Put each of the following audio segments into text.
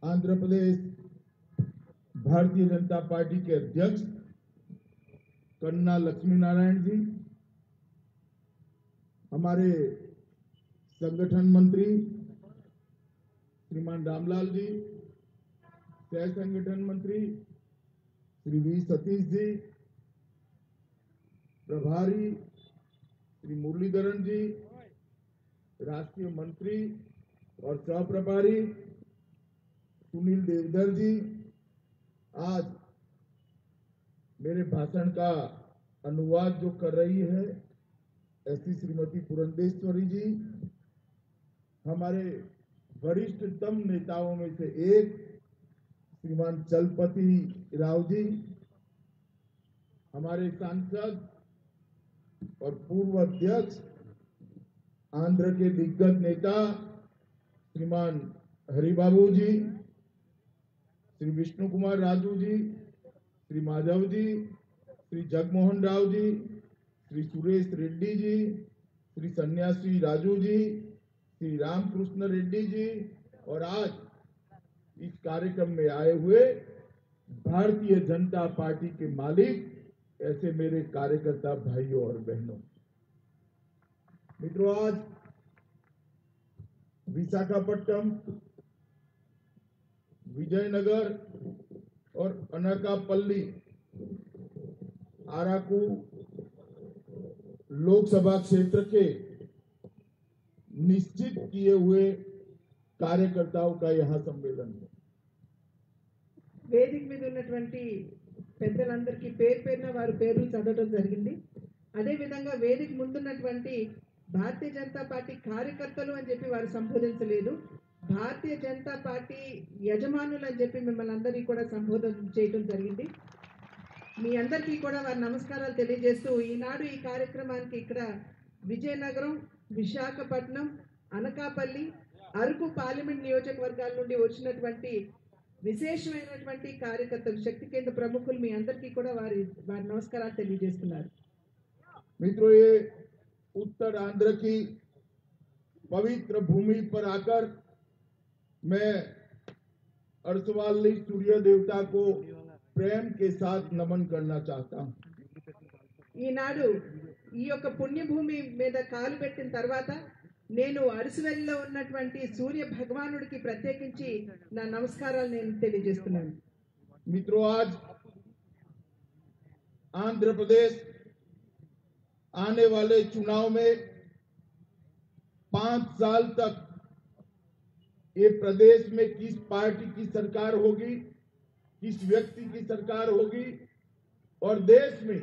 Andhra Pradesh Bharatiya Janata party के अध्यक्ष कन्ना लक्ष्मी नारायण जी, हमारे संगठन मंत्री श्रीमान रामलाल जी, सह संगठन मंत्री श्री वी सतीश जी, प्रभारी श्री मुरलीधरन जी, राष्ट्रीय मंत्री और सह प्रभारी सुनील देवधर जी, आज मेरे भाषण का अनुवाद जो कर रही है ऐसी श्रीमती पुरंदेश्वरी जी, हमारे वरिष्ठतम नेताओं में से एक श्रीमान चलपति राव जी, हमारे सांसद और पूर्व अध्यक्ष आंध्र के दिग्गज नेता श्रीमान हरिबाबू जी, श्री विष्णु कुमार राजू जी, श्री माधव जी, श्री जगमोहन राव जी, श्री सुरेश रेड्डी जी, श्री सन्यासी राजू जी, श्री रामकृष्ण रेड्डी जी और आज इस कार्यक्रम में आए हुए भारतीय जनता पार्टी के मालिक ऐसे मेरे कार्यकर्ता भाइयों और बहनों। मित्रों, आज विशाखापट्टनम, विजयनगर और अनाकापल्ली आराकू लोकसभा क्षेत्र के निश्चित किए हुए कार्यकर्ताओं का यहां सम्मेलन है। వేదిక మీద ఉన్నటువంటి పెద్దలందరికీ పేరున వారి పేర్లు చదవడం జరిగింది. అదే విధంగా వేదిక ముందున్నటువంటి భారతీయ జనతా పార్టీ కార్యకర్తలు అని చెప్పి వారు సంబోధించలేదు, భారతీయ జనతా పార్టీ యజమానులు అని చెప్పి మిమ్మల్ని అందరికీ కూడా సంబోధన చేయడం జరిగింది. మీ అందరికీ కూడా వారి నమస్కారాలు తెలియజేస్తూ ఈనాడు ఈ కార్యక్రమానికి ఇక్కడ విజయనగరం, విశాఖపట్నం, అనకాపల్లి, అరకు పార్లమెంట్ నియోజకవర్గాల నుండి వచ్చినటువంటి విశేషమైనటువంటి కార్యకర్తలు, శక్తి కేంద్ర ప్రముఖులు మీ అందరికీ కూడా వారి నమస్కారాలు తెలియజేస్తున్నారు. मित्रों, ये उत्तर आंध्र की पवित्र भूमि पर आकर मैं अर्सवाली सूर्य देवता को प्रेम के साथ नमन करना चाहता हूं. ఈనాడు ఈ యొక్క పుణ్యభూమి మీద కాలు పెట్టిన తర్వాత నేను అరసవెల్లిలో ఉన్నటువంటి సూర్య భగవానుడికి ప్రత్యేకించి నా నమస్కారాలు నేను తెలియజేస్తున్నాను. मित्रों, आज आंध्र प्रदेश आने वाले चुनाव में 5 साल तक ये प्रदेश में किस पार्टी की सरकार होगी, किस व्यक्ति की सरकार होगी और देश में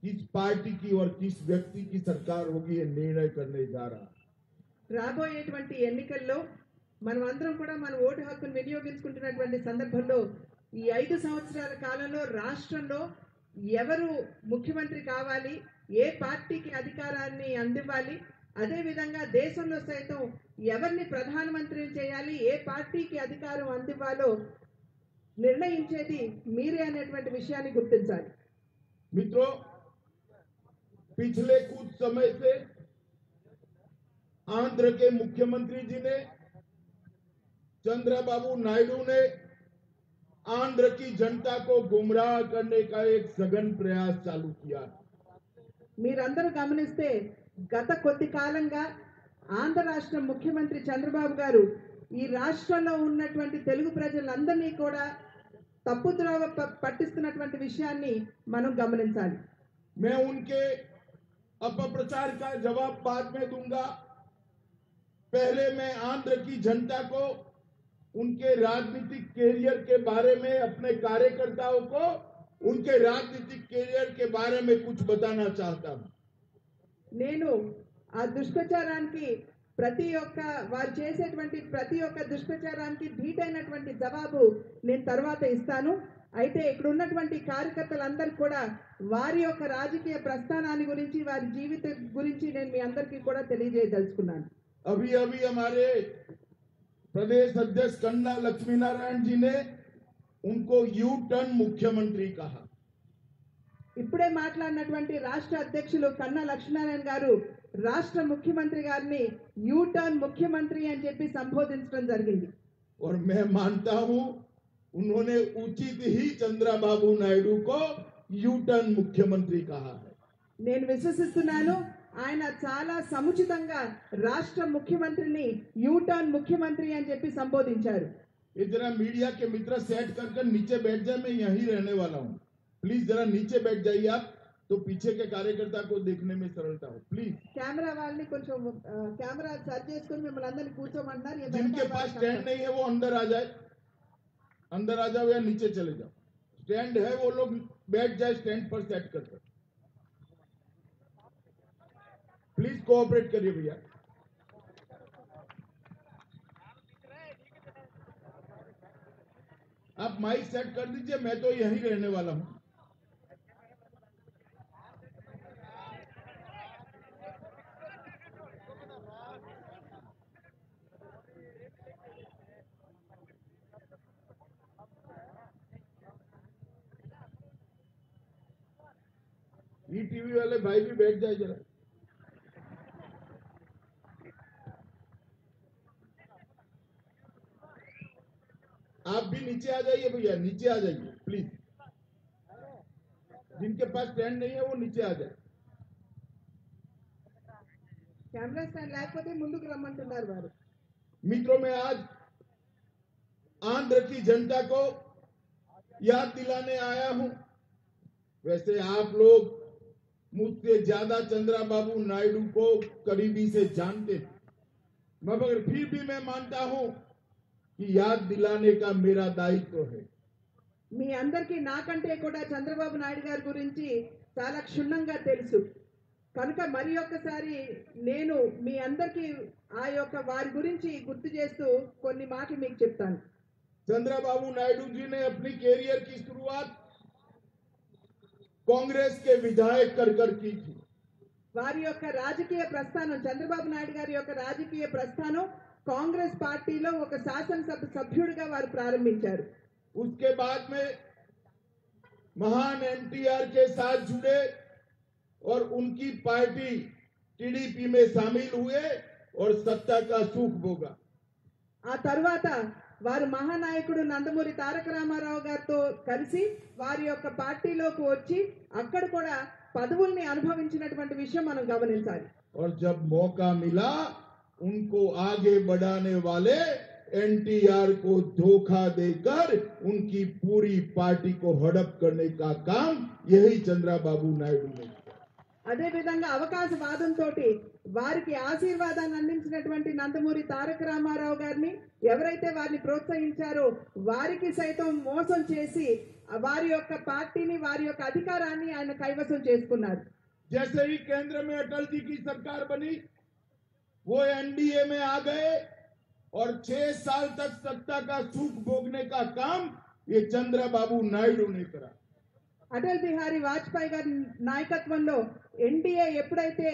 किस पार्टी की और किस व्यक्ति की सरकार होगी, ये निर्णय करने जा रहा है. రాబోయేటువంటి ఎన్నికల్లో మనం అందరం కూడా మన ఓటు హక్కును వినియోగించుకుంటున్నటువంటి సందర్భంలో ఈ 5 సంవత్సరాల కాలంలో రాష్ట్రంలో ఎవరు ముఖ్యమంత్రి కావాలి, ఏ పార్టీకి అధికారాన్ని అందివ్వాలి, అదే విధంగా దేశంలో సైతం ఎవరిని ప్రధానమంత్రిని చేయాలి, ఏ పార్టీకి అధికారం అందివ్వాలో నిర్ణయించేది మీరే అనేటువంటి విషయాన్ని గుర్తించాలి. मित्रों, पिछले कुछ समय से आंध्र के मुख्यमंत्री जी ने, चंद्रबाबू नायडू ने आंध्र की जनता को गुमराह करने का एक सघन प्रयास चालू किया. మీరందరూ గమనిస్తే గత కొద్ది కాలంగా ఆంధ్ర రాష్ట్ర ముఖ్యమంత్రి చంద్రబాబు గారు ఈ రాష్ట్రంలో ఉన్నటువంటి తెలుగు ప్రజలందరినీ కూడా తప్పుద్రోవ పట్టిస్తున్నటువంటి విషయాన్ని మనం గమనించాలి. मैं उनके अपप्रचार का जवाब बाद में दूंगा. पहले मैं आंध्र की जनता को उनके राजनीतिक कैरियर के बारे में, अपने कार्यकर्ताओं को उनके राजनीतिक कैरियर के बारे में कुछ बताना चाहता हूं. నేను ఆ దుష్ప్రచారానికి వారు చేసేటువంటి ప్రతి ఒక్క దుష్ప్రచారానికి ధీటైనటువంటి జవాబు నేను తర్వాత ఇస్తాను. అయితే ఇక్కడ ఉన్నటువంటి కార్యకర్తలందరూ కూడా వారి యొక్క రాజకీయ ప్రస్థానాన్ని గురించి, వారి జీవితం గురించి నేను మీ అందరికీ కూడా తెలియజేయదలుచుకున్నాను. अभी अभी हमारे प्रदेश अध्यक्ष कन्ना लक्ष्मी नारायण जी ने उनको यू टर्न मुख्यमंत्री कहा. ఇప్పుడే మాట్లాడినటువంటి రాష్ట్ర అధ్యక్షులు కన్నా లక్ష్మీనారాయణ గారు రాష్ట్ర ముఖ్యమంత్రి గారిని యూ టర్న్ ముఖ్యమంత్రి అని చెప్పి సంబోధించడం జరిగింది. और मैं मानता हूं उन्होंने उचित ही चंद्रबाबू नायडू को यू टर्न मुख्यमंत्री कहा है। నేను విశ్వసిస్తున్నాను ఆయన చాలా సముచితంగా రాష్ట్ర ముఖ్యమంత్రిని యూటర్న్ ముఖ్యమంత్రి అని చెప్పి సంబోధించారు. ये जरा मीडिया के मित्र सेट कर नीचे बैठ जाए, मैं यहीं रहने वाला हूं। प्लीज जरा नीचे बैठ जाइए आप, तो पीछे के कार्यकर्ता को देखने में सरलता हो। प्लीज కెమెరా వాళ్ళని కొంచెం కెమెరా సెట్ చేసుకొని మిమ్మల్ని అందరిని కూర్చోమంటున్నారు. ये जिनके వెనకాల पास వాళ్ళకి स्टैंड नहीं है वो अंदर आ जाए, अंदर आ जाओ या नीचे चले जाओ। स्टैंड है वो लोग बैठ जाए स्टैंड पर सेट कर। प्लीज कोऑपरेट करिए भैया। आप माइक सेट कर दीजिए, मैं तो यहीं रहने वाला हूं। टीवी वाले भाई भी बैठ जाए जरा। आप भी नीचे आ जाइए भैया, नीचे आ जाइए प्लीज। जिनके पास स्टैंड नहीं है वो नीचे आ जाए। కెమెరా స్టాండ్ లేకపోతే ముందుకు రమ్మంటున్నారు వారు. मित्रों, मैं आज आंध्र की जनता को याद दिलाने आया हूं। वैसे आप लोग मुझसे ज्यादा चंद्रबाबू नायडू को करीबी से जानते हैं, मगर फिर भी मैं मानता हूं कि याद दिलाने का मेरा दायित्व है। మీ అందరికీ నాకంటే కూడా చంద్రబాబు నాయుడు గారి గురించి చాలా క్షుణ్ణంగా తెలుసు కనుక మరి ఒక్కసారి నేను మీ అందరికీ ఆ యొక్క వారి గురించి గుర్తు చేస్తూ కొన్ని మాటలు మీకు చెప్తాను. चंद्रबाबू नायडू जी ने अपनी कैरियर की शुरुआत कांग्रेस के विधायक कर की थी। వారి యొక్క రాజకీయ ప్రస్థానం చంద్రబాబు నాయుడు గారి యొక్క రాజకీయ ప్రస్థానం కాంగ్రెస్ పార్టీలో ఒక శాసనసభ సభ్యుడిగా వారు ప్రారంభించారు. उसके बाद में महान एनटीआर के साथ जुड़े और उनकी पार्टी टीडीपी में शामिल हुए और सत्ता का सुख भोगा। ఆ తర్వాత వారు మహానాయకుడు నందమూరి తారక రామారావు గారితో కలిసి వారి యొక్క పార్టీలోకి వచ్చి అక్కడ కూడా పదవుల్ని అనుభవించినటువంటి విషయం మనం గమనించాలి. और जब मौका मिला उनको आगे बढ़ाने वाले एनटीआर को धोखा देकर उनकी पूरी पार्टी को हड़प करने का काम यही चंद्रबाबू नायडू ने किया। అదే విధంగా అవకాశవాదంతో వారికి ఆశీర్వాదాన్ని అందించినటువంటి నందమూరి తారక రామారావు గారిని ఎవరైతే వారిని ప్రోత్సహించారో వారికి సైతం మోసం చేసి వారి యొక్క పార్టీని వారి యొక్క అధికారాన్ని ఆయన కైవసం చేసుకున్నారు. जैसे ही केंद्र में अटल जी की सरकार बनी वो एनडीए में आ गए और 6 साल तक सत्ता का सुख भोगने का काम ये चंद्रबाबू नायडू ने करा। అటల్ బిహారీ వాజ్పేయి గారి నాయకత్వంలో ఎన్డీఏ ఎప్పుడైతే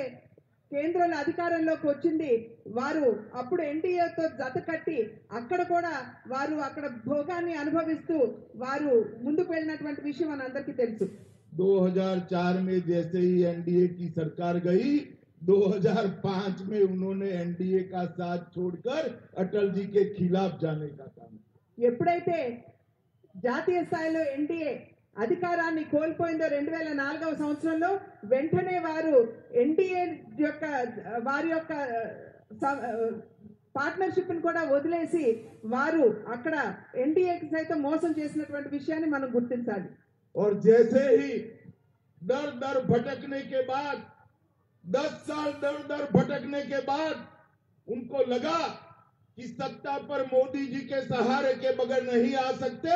కేంద్రంలో అధికారంలోకి వచ్చింది వారు అప్పుడు ఎన్డీఏతో జత కట్టి అక్కడ కూడా వారు అక్కడ భోగాన్ని అనుభవిస్తూ వారు ముందుకు వెళ్ళినటువంటి విషయం మనందరికీ తెలుసు. 2004 में जैसे ही एनडीए की सरकार गई 2005 में उन्होंने एनडीए का साथ छोड़कर अटल जी के खिलाफ जाने का काम। ఎప్పుడైతే జాతీయ స్థాయిలో ఎన్డీఏ అధికారాన్ని కోల్పోయిందో 2004వ సంవత్సరంలో వెంటనే వారు ఎన్డీఏ యొక్క వారి యొక్క పార్ట్నర్షిప్ ని కూడా వదిలేసి వారు అక్కడ ఎన్డీఏకి సైతం మోసం చేసినటువంటి విషయాన్ని మనం గుర్తించాలి. और जैसे ही दर दर भटकने के बाद 10 साल दर भटकने के बाद उनको लगा कि सत्ता पर मोदी जी के सहारे के बगैर नहीं आ सकते,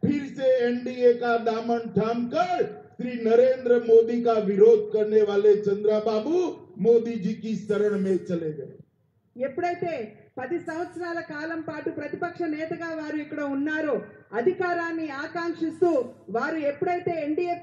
फिर से एनडीए का दामन थामकर श्री नरेंद्र मोदी का विरोध करने वाले चंद्रबाबू मोदी जी की शरण में चले गए। ఎప్పుడైతే 10 సంవత్సరాల కాలం పాటు ప్రతిపక్ష నేతగా వారు ఇక్కడ ఉన్నారో అధికారాన్ని ఆకాంక్షిస్తూ వారు ఎప్పుడైతే ఎన్డీఏ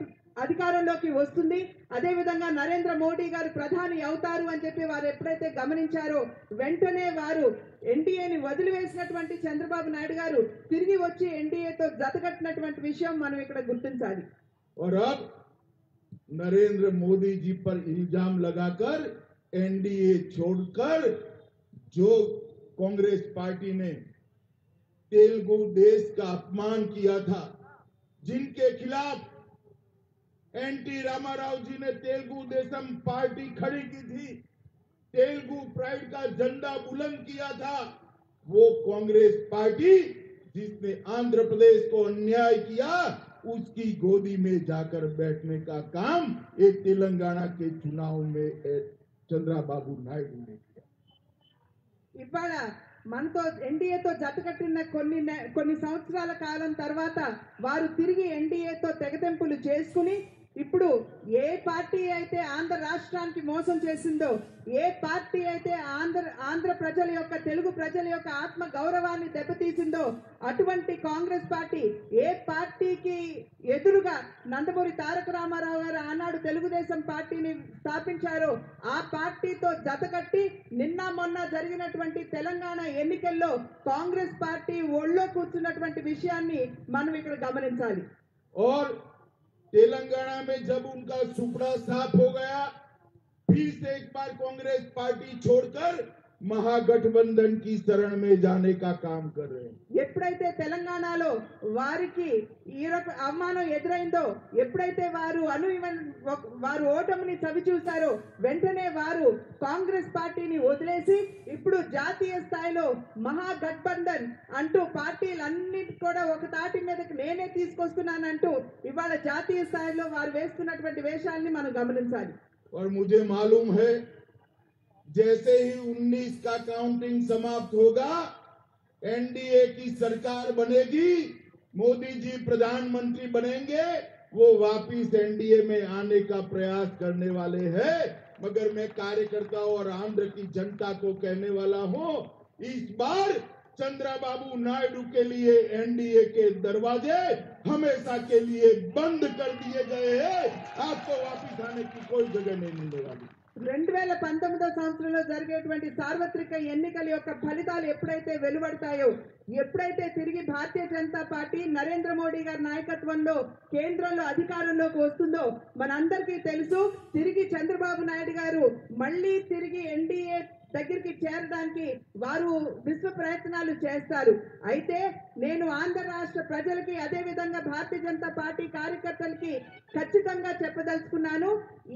అధికారంలోకి వస్తుంది అదే విధంగా నరేంద్ర మోడీ గారు ప్రధాని అవుతారు అని చెప్పి వారు ఎప్పుడైతే గమనించారో వెంటనే వారు ఎన్డీఏని వదిలివేసినటువంటి చంద్రబాబు నాయుడు గారు తిరిగి వచ్చి ఎన్డీఏతో జతకట్టినటువంటి విషయం మనం ఇక్కడ గుర్తించాలి. और अब नरेंद्र मोदी जी पर इल्जाम लगाकर एनडीए छोड़कर जो कांग्रेस पार्टी ने तेलुगु देश का अपमान किया था, जिनके खिलाफ एनटी रामाराव जी ने तेलुगु देशम पार्टी खड़ी की थी, तेलुगु प्राइड का झंडा बुलंद किया था, वो कांग्रेस पार्टी जिसने आंध्र प्रदेश को अन्याय किया, उसकी गोदी में जाकर बैठने का काम एक तेलंगाना के चुनाव में चंद्रबाबू नायडू ने किया। ఇవాళ మనతో ఎన్డీఏతో జతకట్టిన కొన్ని సంవత్సరాల కాలం తర్వాత వారు తిరిగి ఎన్డీఏతో తెగతెంపులు చేసుకుని ఇప్పుడు ఏ పార్టీ అయితే ఆంధ్ర రాష్ట్రానికి మోసం చేసిందో, ఏ పార్టీ అయితే ఆంధ్ర ప్రజల యొక్క, తెలుగు ప్రజల యొక్క ఆత్మ గౌరవాన్ని దెబ్బతీసిందో, అటువంటి కాంగ్రెస్ పార్టీ ఏ పార్టీకి ఎదురుగా నందమూరి తారక రామారావు గారు ఆనాడు తెలుగుదేశం పార్టీని స్థాపించారో ఆ పార్టీతో జతకట్టి నిన్న మొన్న జరిగినటువంటి తెలంగాణ ఎన్నికల్లో కాంగ్రెస్ పార్టీ ఒళ్ళో కూర్చున్నటువంటి విషయాన్ని మనం ఇక్కడ గమనించాలి। और तेलंगाना में जब उनका सुपड़ा साफ हो गया, फिर से एक बार कांग्रेस पार्टी छोड़कर महागठबंधन की शरण में जाने का काम कर रहे हैं। ఎప్పుడైతే తెలంగాణలో వారికి ఈ రకం అవమానం ఎదురైందో, ఎప్పుడైతే వారు ఓటమిని చవి చూశారో వెంటనే వారు కాంగ్రెస్ పార్టీని వదిలేసి ఇప్పుడు జాతీయ స్థాయిలో మహాగఠబంధన్ అంటూ పార్టీలన్నిటి కూడా ఒక తాటి మీదకి నేనే తీసుకొస్తున్నానంటూ ఇవాళ జాతీయ స్థాయిలో వారు వేస్తున్నటువంటి వేషాలని మనం గమనించాలి। और मुझे मालूम है जैसे ही 19 का काउंटिंग समाप्त होगा, एनडीए की सरकार बनेगी, मोदी जी प्रधानमंत्री बनेंगे, वो वापिस एनडीए में आने का प्रयास करने वाले हैं। मगर मैं कार्यकर्ताओं और आंध्र की जनता को कहने वाला हूं, इस बार चंद्रबाबू नायडू के लिए एनडीए के दरवाजे हमेशा के लिए बंद कर दिए गए हैं। आपको वापिस आने की कोई जगह नहीं मिलने वाली। 2019 సంవత్సరంలో జరిగేటువంటి సార్వత్రిక ఎన్నికల యొక్క ఫలితాలు ఎప్పుడైతే వెలువడతాయో, ఎప్పుడైతే తిరిగి భారతీయ జనతా పార్టీ నరేంద్ర మోడీ గారి నాయకత్వంలో కేంద్రంలో అధికారంలోకి వస్తుందో మనందరికీ తెలుసు, తిరిగి చంద్రబాబు నాయుడు గారు మళ్ళీ తిరిగి ఎన్డీఏ దగ్గరికి చేరడానికి వారు విశ్వ ప్రయత్నాలు చేస్తారు। అయితే నేను ఆంధ్ర రాష్ట్ర ప్రజలకి, అదే విధంగా భారతీయ జనతా పార్టీ కార్యకర్తలకి ఖచ్చితంగా చెప్పదలుచుకున్నాను,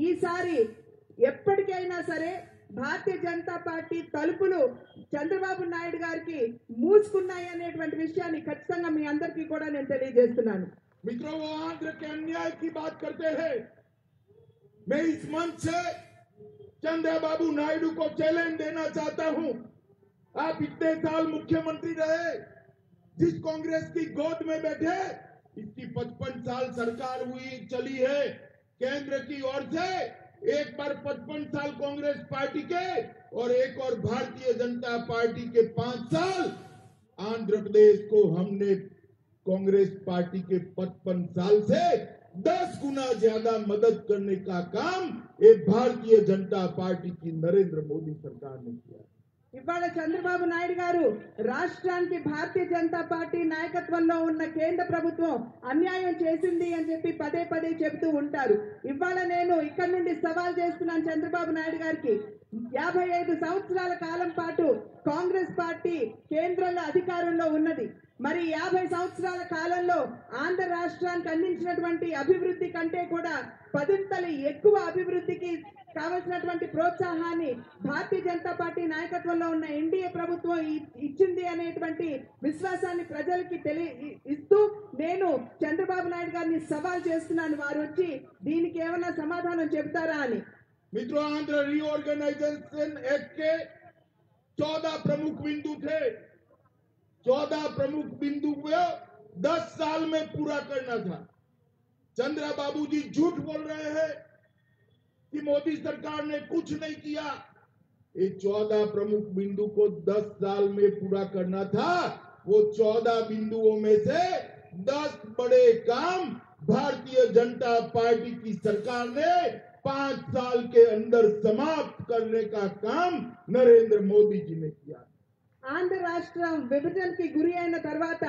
ఈసారి ఎప్పటికైనా సరే భారతీయ జనతా పార్టీ తలుపులు చంద్రబాబు నాయుడు గారికి మూసుకున్నాయి అనేటువంటి విషయాన్ని ఖచ్చితంగా మీ అందరికీ కూడా నేను తెలియజేస్తున్నాను। मित्रों, वो आंध्र के अन्याय की बात करते हैं। मैं इस मंच से चंद्रबाबू नायडू को चैलेंज देना चाहता हूं। आप इतने साल मुख्यमंत्री रहे, जिस कांग्रेस की गोद में बैठे, इसकी 55 साल सरकार हुई चली है केंद्र की ओर से। एक बार 55 साल कांग्रेस पार्टी के और एक और भारतीय जनता पार्टी के 5 साल, आंध्र प्रदेश को हमने कांग्रेस पार्टी के 55 साल से 10 गुना ज्यादा मदद करने का काम एक भारतीय जनता पार्टी की नरेंद्र मोदी सरकार ने किया। ఇవాళ చంద్రబాబు నాయుడు గారు రాష్ట్రానికి భారతీయ జనతా పార్టీ నాయకత్వంలో ఉన్న కేంద్ర ప్రభుత్వం అన్యాయం చేసింది అని చెప్పి పదే పదే చెబుతూ ఉంటారు। ఇవాళ నేను ఇక్కడ నుండి సవాల్ చేస్తున్నాను చంద్రబాబు నాయుడు గారికి, 55 సంవత్సరాల కాలం పాటు కాంగ్రెస్ పార్టీ కేంద్రంలో అధికారంలో ఉన్నది, మరి 50 సంవత్సరాల కాలంలో ఆంధ్ర రాష్ట్రానికి అందించినటువంటి అభివృద్ధి కంటే కూడా 10 ఎక్కువ అభివృద్ధికి కావాల్సినటువంటి ప్రోత్సాహాన్ని భారతీయ జనతా పార్టీ నాయకత్వంలో ఉన్న ఎన్డీఏ ప్రభుత్వం ఇచ్చింది అనేటువంటి విశ్వాసాన్ని ప్రజలకి ఇస్తూ నేను చంద్రబాబు నాయుడు గారిని సవాల్ చేస్తున్నాను, వారు వచ్చి దీనికి ఏమైనా సమాధానం చెబుతారా అని। मित्रों, आंध्र रीऑर्गेनाइजेशन एक्ट के 14 प्रमुख बिंदु थे। 14 प्रमुख बिंदु को 10 साल में पूरा करना था। चंद्रबाबू जी झूठ बोल रहे हैं कि मोदी सरकार ने कुछ नहीं किया। ये 14 प्रमुख बिंदु को 10 साल में पूरा करना था। वो 14 बिंदुओं में से 10 बड़े काम भारतीय जनता पार्टी की सरकार ने 5 साल के अंदर समाप्त करने का काम नरेंद्र मोदी जी ने किया। ఆంధ్ర రాష్ట్రం విభజనకి గురి అయిన తర్వాత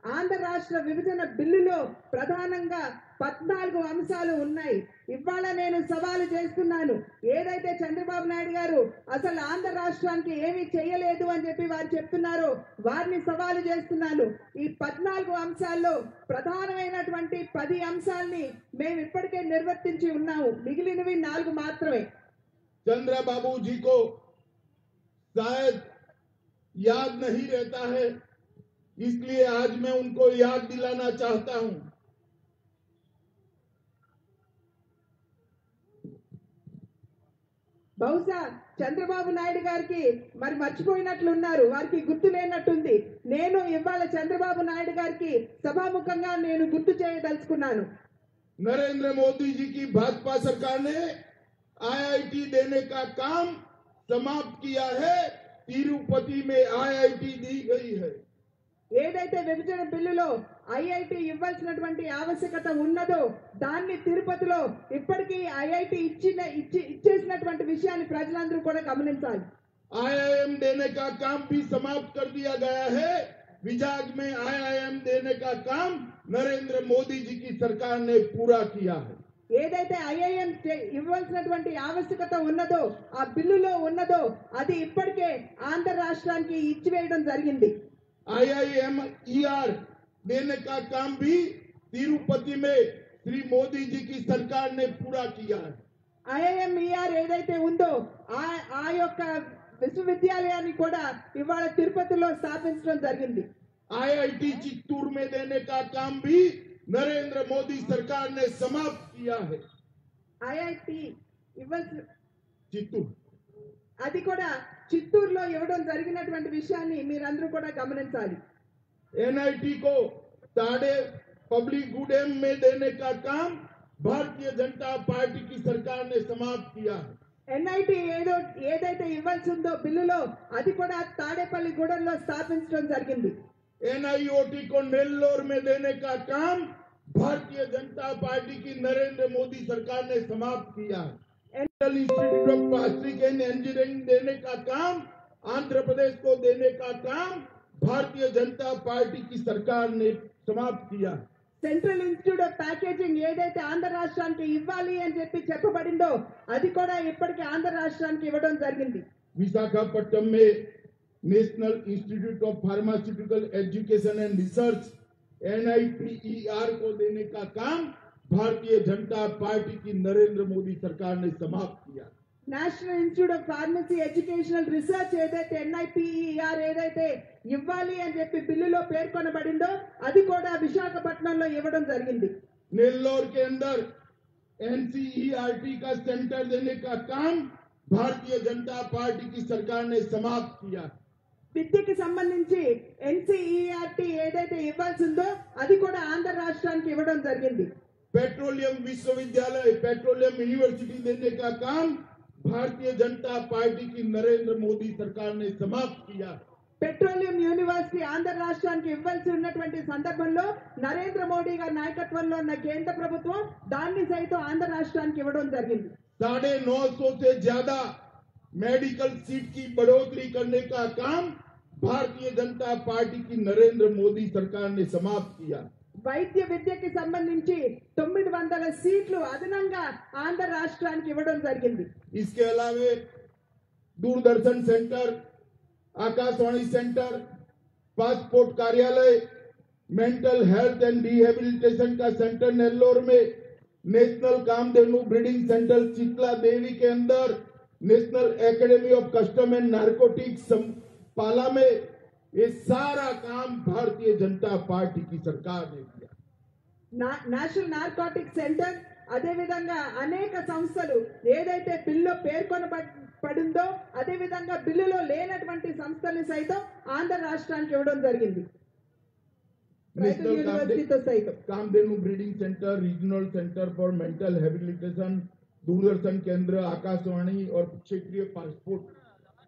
ఆంధ్ర రాష్ట్ర విభజన బిల్లులో ప్రధానంగా 14 అంశాలు ఉన్నాయి. ఇవాళ నేను సవాలు చేస్తున్నాను, ఏదైతే చంద్రబాబు నాయుడు గారు అసలు ఆంధ్ర రాష్ట్రానికి ఏమీ చేయలేదు అని చెప్పి వారు చెప్తున్నారో వారిని సవాలు చేస్తున్నాను. ఈ 14 అంశాల్లో ప్రధానమైనటువంటి 10 అంశాలని మేము ఇప్పటికే నిర్వర్తించి ఉన్నాము, మిగిలినవి 4 మాత్రమే. चंद्रबाबू जी को शायद याद नहीं रहता है, इसलिए आज मैं उनको याद दिलाना चाहता हूं। బహుశా చంద్రబాబు నాయుడు గారికి మరి మర్చిపోయినట్లున్నారు, వారికి గుర్తు లేనట్టుంది. నేను ఇవాళ చంద్రబాబు నాయుడు గారికి సభాముఖంగా నేను గుర్తు చేయదలుచుకున్నాను. नरेंद्र मोदी जी की भाजपा सरकार ने आईआईटी देने का काम समाप्त किया है। तिरुपति में आईआईटी दी गई है। ఏదైతే విభజన బిల్లులో ఐఐటి ఇవ్వాల్సినటువంటి ఆవశ్యకత ఉన్నదో దాన్ని తిరుపతిలో ఇప్పటికీ ఐఐటి ఇచ్చేసినటువంటి విషయాన్ని ప్రజలందరూ కూడా గమనించాలి. आईआईएम देने का काम भी समाप्त कर दिया गया है। विजाग में आईआईएम देने का काम नरेंद्र मोदी जी की सरकार ने पूरा किया है। ఏదైతే ఐఐఎం ఇవ్వాల్సినటువంటి ఆవశ్యకత ఉన్నదో ఆ బిల్లులో ఉన్నదో అది ఇప్పటికే ఆంధ్ర రాష్ట్రానికి ఇచ్చివేయడం జరిగింది. आईआईएमईआर देने का काम भी तिरुपति में श्री मोदी जी की सरकार ने पूरा किया है। ఐఐఎంఈఆర్ ఏదైతే ఉందో ఆ యొక్క విశ్వవిద్యాలయాన్ని కూడా ఇవాళ తిరుపతిలో స్థాపించడం జరిగింది. आईआईटी चित्तूर में देने का काम भी नरेंद्र मोदी सरकार ने समाप्त किया है। ఐఐటి ఇవ్వాల్సిన चित्तूर అది కూడా చిత్తూరులో ఇవ్వడం జరిగినటువంటి విషయాన్ని మీరందరూ కూడా గమనించాలి. एनआईटी को ताड़े पब्लिक गुडेम में देने का काम भारतीय जनता पार्टी की सरकार ने समाप्त किया है। ఎన్ఐటి ఏదైతే ఇవ్వాల్సి ఉందో బిల్లులో అది కూడా తాడేపల్లి గూడెంలో స్థాపించడం జరిగింది. एनआईओटी को नेल्लोर में देने का काम भारतीय जनता पार्टी की नरेंद्र मोदी सरकार ने समाप्त किया है। National institute of plastic and engineering देने का काम आंध्र प्रदेश को देने का काम भारतीय जनता पार्टी की सरकार ने समाप्त किया है। సెంట్రల్ ఇన్స్టిట్యూట్ ఆఫ్ ప్యాకేజింగ్ ఏదైతే ఆంధ్ర రాష్ట్రానికి ఇవ్వాలి అని చెప్పి చెప్పబడిందో అది కూడా ఇప్పటికే ఆంధ్ర రాష్ట్రానికి ఇవ్వడం జరిగింది. विशाखापट्टनम में national institute of pharmaceutical education and research NIPER को देने का काम भारतीय जनता पार्टी की नरेंद्र मोदी सरकार ने समाप्त किया। National institute of pharmacy educational research ఏదైతే ఎన్ఐపిఈఆర్ ఏదైతే ఇవ్వాలి అని చెప్పి బిల్లులో పేర్కొనబడిందో అది కూడా విశాఖపట్నంలో ఇవ్వడం జరిగింది. नेल्लोर के अंदर एनसीईआरटी का सेंटर देने का काम भारतीय जनता पार्टी की सरकार ने समाप्त किया। విద్యకి సంబంధించి ఎన్సీఈఆర్టీ ఏదైతే ఇవ్వాల్సిందో అది కూడా ఆంధ్ర రాష్ట్రానికి ఇవ్వడం జరిగింది. पेट्रोलियम विश्वविद्यालय पेट्रोलियम यूनिवर्सिटी देने का काम भारतीय जनता पार्टी की नरेंद्र मोदी सरकार ने समाप्त किया। పెట్రోలియం యూనివర్సిటీ ఆంధ్ర రాష్ట్రానికి ఇవ్వాల్సి ఉన్నటువంటి సందర్భంలో నరేంద్ర మోడీ గారి నాయకత్వంలో ఉన్న కేంద్ర ప్రభుత్వం దాన్ని సైతం ఆంధ్ర రాష్ట్రానికి ఇవ్వడం జరిగింది. 950 से ज्यादा मेडिकल सीट की बढ़ोतरी करने का काम भारतीय जनता पार्टी की नरेंद्र मोदी सरकार ने समाप्त किया। వైద్య విద్యకి సంబంధించి 900 సీట్లు అదనంగా ఆంధ్ర రాష్ట్రానికి ఇవ్వడం జరిగింది. इसके अलावा Doordarshan centre Akashvani centre passport कार्यालय मेंटल हेल्थ एंड रिहेबिलिटेशन का सेंटर नेल्लोर में नेशनल कामधेनु ब्रीडिंग सेंटर चितला देवी के अंदर national academy of custom and narcotics पाला में ये सारा काम भारतीय जनता पार्टी की सरकार ने किया। నేషనల్ నార్కోటిక్ సెంటర్ అదే విధంగా అనేక సంస్థలు ఏదైతే బిల్లులో పేర్కొనబడిందో అదే విధంగా బిల్లులో లేనటువంటి సంస్థలు సైతం ఆంధ్ర రాష్ట్రానికి ఇవ్వడం జరిగింది. యూనివర్సిటీతో సైతం Kamdhenu breeding centre regional centre for mental habilitation Doordarshan केंद्र आकाशवाणी और क्षेत्रीय पासपोर्ट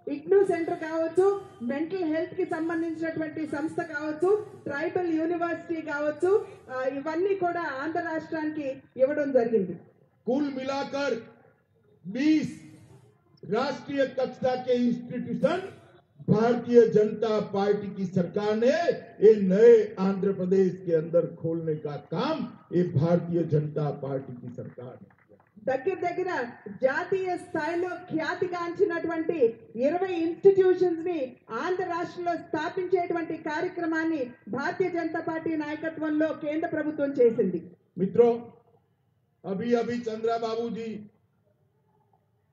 ఇగ్నూ సెంటర్ కావచ్చు, మెంటల్ హెల్త్ కి సంబంధించినటువంటి సంస్థ కావచ్చు, ట్రైబల్ యూనివర్సిటీ కావచ్చు, ఇవన్నీ కూడా ఆంధ్ర రాష్ట్రానికి ఇవ్వడం జరిగింది. कुल मिलाकर 20 राष्ट्रीय कक्षा के इंस्टीट्यूशन भारतीय जनता पार्टी की सरकार ने ये नए आंध्र प्रदेश के अंदर खोलने का काम ये भारतीय जनता पार्टी की सरकार ने किया। దగ్గర దగ్గర జాతీయ స్థాయిలో ఖ్యాతిగాంచినటువంటి 20 ఇన్స్టిట్యూషన్స్ ని ఆంధ్ర రాష్ట్రంలో స్థాపించేటువంటి కార్యక్రమాన్ని భారతీయ జనతా పార్టీ నాయకత్వంలో కేంద్ర ప్రభుత్వం చేసింది. मित्रों, अभी अभी चंद्रा बाबू जी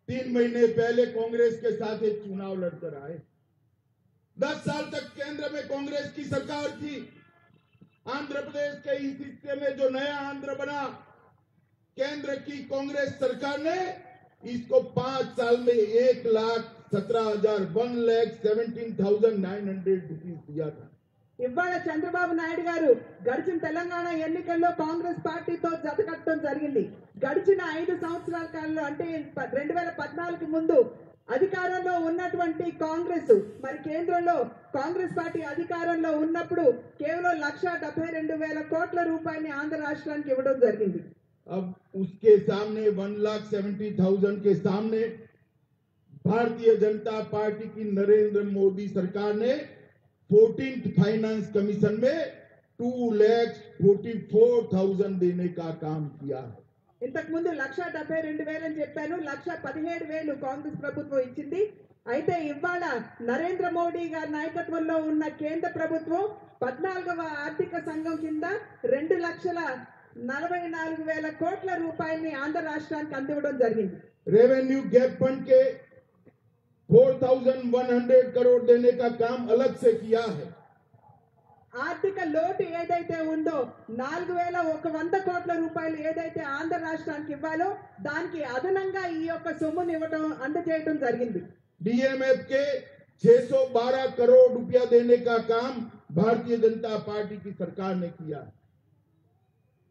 3 महीने पहले कांग्रेस के साथ एक चुनाव लड़कर आए। 10 साल तक केंद्र में कांग्रेस की सरकार थी। आंध्र प्रदेश के इस हिस्से में जो नया आंध्र बना, केंद्र की कांग्रेस सरकार ने इसको 5 साल में 1,17,900 रुपीज दिया था। ఇవాళ చంద్రబాబు నాయుడు గారు గడిచిన తెలంగాణ ఎన్నికల్లో కాంగ్రెస్ పార్టీతో జతకట్టడం జరిగింది. గడిచిన 5 సంవత్సరాల కాలంలో అంటే 2014 ముందు అధికారంలో ఉన్నటువంటి కాంగ్రెస్ మరి కేంద్రంలో కాంగ్రెస్ పార్టీ అధికారంలో ఉన్నప్పుడు కేవలం 1,72,000 కోట్ల రూపాయలని ఆంధ్ర రాష్ట్రానికి ఇవ్వడం జరిగింది. अब उसके सामने 1,70,000 के सामने भारतीय जनता पार्टी की नरेंद्र मोदी सरकार ने 14th फाइनेंस कमीशन में 2,44,000 देने का काम किया है। ఇంతకు ముందు 1,72,000 అని చెప్పాను, 1,17,000 కాంగ్రెస్ ప్రభుత్వం ఇచ్చింది. అయితే ఇవాళ నరేంద్ర మోడీ గారి నాయకత్వంలో ఉన్న కేంద్ర ప్రభుత్వం 14వ ఆర్థిక సంఘం కింద 2,44,000 కోట్ల రూపాయలని ఆంధ్ర రాష్ట్రానికి అందివ్వడం జరిగింది. रेवेन्यू गैप फंड के 4,100 करोड़ देने का काम अलग से किया है। ఆర్థిక లోటు ఏదైతే ఉందో 4,100 కోట్ల రూపాయలు ఏదైతే ఆంధ్ర రాష్ట్రానికి ఇవ్వాలో దానికి అదనంగా ఈ యొక్క సొమ్మును ఇవ్వడం అందజేయడం జరిగింది. डीएमएफ के 612 करोड़ रुपया देने का काम भारतीय जनता पार्टी की सरकार ने किया है।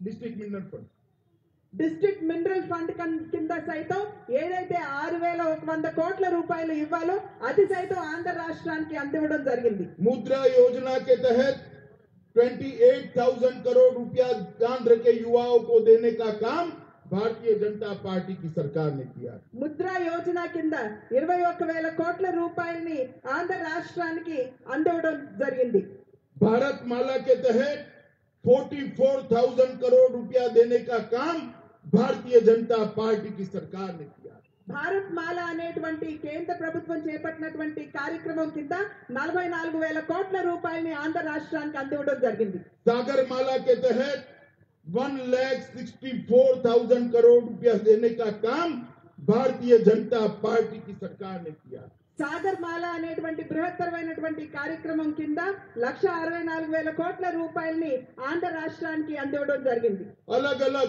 District mineral fund district mineral fund కింద సైతం ఏదైతే 6,100 కోట్ల రూపాయలు ఇవ్వాలో అది సైతం ఆంధ్ర రాష్ట్రానికి అందివ్వడం జరిగింది. मुद्रा योजना के तहत 28,000 करोड़ रुपया आंध्र के युवाओं को देने का काम भारतीय जनता पार्टी की सरकार ने किया। ముద్రా యోజన కింద 21,000 కోట్ల రూపాయలని ఆంధ్ర రాష్ట్రానికి అందివ్వడం జరిగింది. भारत माला के तहत 44,000 करोड़ रुपया देने का काम भारतीय जनता पार्टी की सरकार ने किया। భారత్ మాల అనేటువంటి కేంద్ర ప్రభుత్వం చేపట్టినటువంటి కార్యక్రమం కింద 44,000 కోట్ల రూపాయలని ఆంధ్ర రాష్ట్రానికి అందివ్వడం జరిగింది. सागर माला के तहत 1,64,000 करोड़ रुपया देने का काम भारतीय जनता पार्टी की सरकार ने किया। సాగర్ మాల అనేటువంటి బృహత్తరమైనటువంటి కార్యక్రమం కింద 1,64,000 కోట్ల రూపాయలని ఆంధ్ర రాష్ట్రానికి అందివ్వడం జరిగింది. अलग अलग